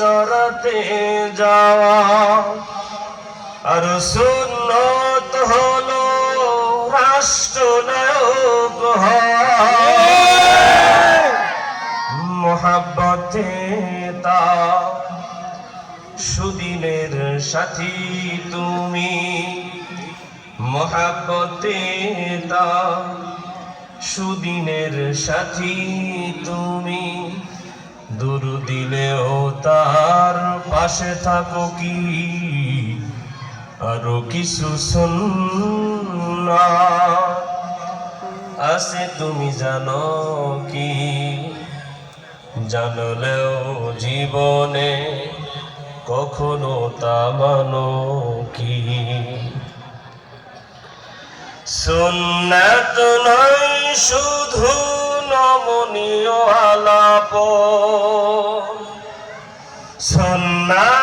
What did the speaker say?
চরাতে যাওয়া, আর সুন্নত হলো রাষ্ট্রনায়ক হওয়া। মোহাব্বতে তা সুদিনের সাথী তুমি, মোহাব্বতে তা সুদিনের সাথী তুমি। দূর দিলেও তার পাশে থাকো কি আরো কিছু সুন্নাত আছে তুমি জানো কি? জানলেও জীবনে কখনো তা মানো কি? সুন্নাত নয় শুধু নমনীয় আলাপ, সুন্নাত